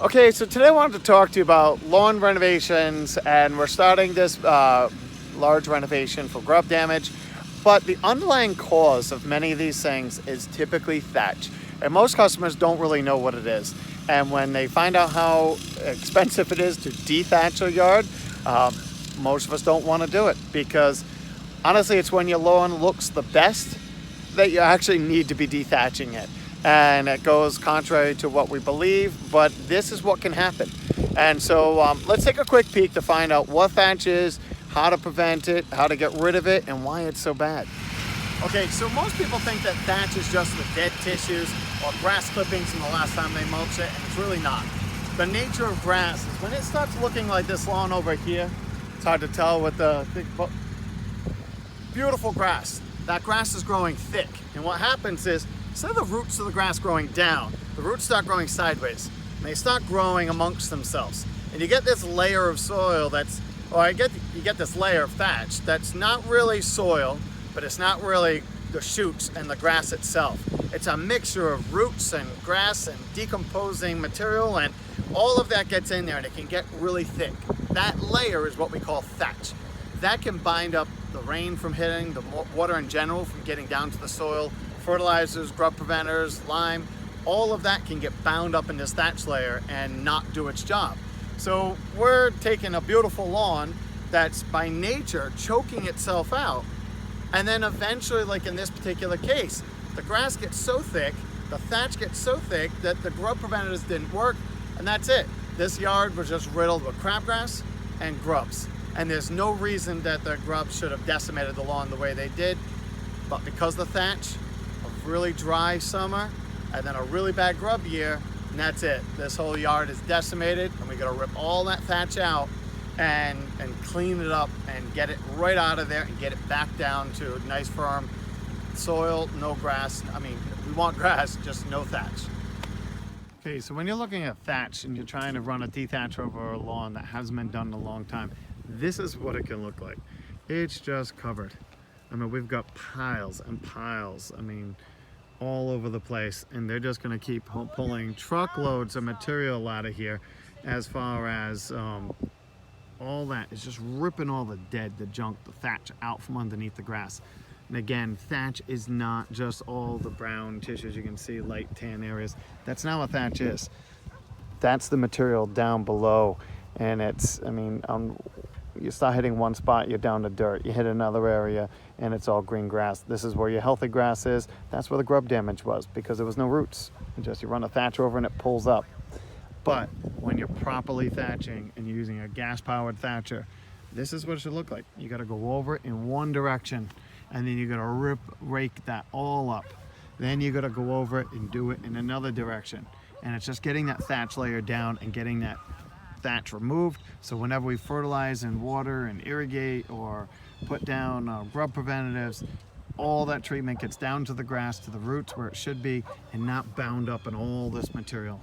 Okay, so today I wanted to talk to you about lawn renovations, and we're starting this large renovation for grub damage. But the underlying cause of many of these things is typically thatch, and most customers don't really know what it is. And when they find out how expensive it is to de-thatch a yard, most of us don't want to do it because honestly, it's when your lawn looks the best that you actually need to be de-thatching it. And it goes contrary to what we believe, but this is what can happen. And so let's take a quick peek to find out what thatch is, how to prevent it, how to get rid of it, and why it's so bad. Okay, so most people think that thatch is just the dead tissues or grass clippings from the last time they mulched it, and it's really not. The nature of grass is when it starts looking like this lawn over here, it's hard to tell with the big, beautiful grass. That grass is growing thick, and what happens is instead of the roots of the grass growing down, the roots start growing sideways, and they start growing amongst themselves. And you get this layer of soil you get this layer of thatch that's not really soil, but it's not really the shoots and the grass itself. It's a mixture of roots and grass and decomposing material, and all of that gets in there, and it can get really thick. That layer is what we call thatch. That can bind up the rain from hitting, the water in general from getting down to the soil, fertilizers, grub preventers, lime, all of that can get bound up in this thatch layer and not do its job. So we're taking a beautiful lawn that's by nature choking itself out, and then eventually, like in this particular case, the grass gets so thick, the thatch gets so thick that the grub preventers didn't work, and that's it. This yard was just riddled with crabgrass and grubs. And there's no reason that the grubs should have decimated the lawn the way they did, but because the thatch, a really dry summer and then a really bad grub year, and that's it. This whole yard is decimated, and we gotta rip all that thatch out and clean it up and get it right out of there and get it back down to nice firm soil, no grass. I mean, we want grass, just no thatch. Okay, so when you're looking at thatch and you're trying to run a de-thatch over a lawn that hasn't been done in a long time, this is what it can look like. It's just covered. I mean, we've got piles and piles, I mean, all over the place, and they're just gonna keep pulling truckloads of material out of here, as far as all that is just ripping all the junk, the thatch out from underneath the grass. And again, thatch is not just all the brown tissues you can see, light tan areas. That's not what thatch is. That's the material down below, and it's, I mean, you start hitting one spot, you're down to dirt. You hit another area, and it's all green grass. This is where your healthy grass is. That's where the grub damage was, because there was no roots. You run a thatch over and it pulls up. But when you're properly thatching and you're using a gas-powered thatcher, this is what it should look like. You gotta go over it in one direction, and then you gotta rake that all up. Then you gotta go over it and do it in another direction. And it's just getting that thatch layer down and getting that thatch removed, so whenever we fertilize and water and irrigate or put down grub preventatives, all that treatment gets down to the grass, to the roots where it should be, and not bound up in all this material.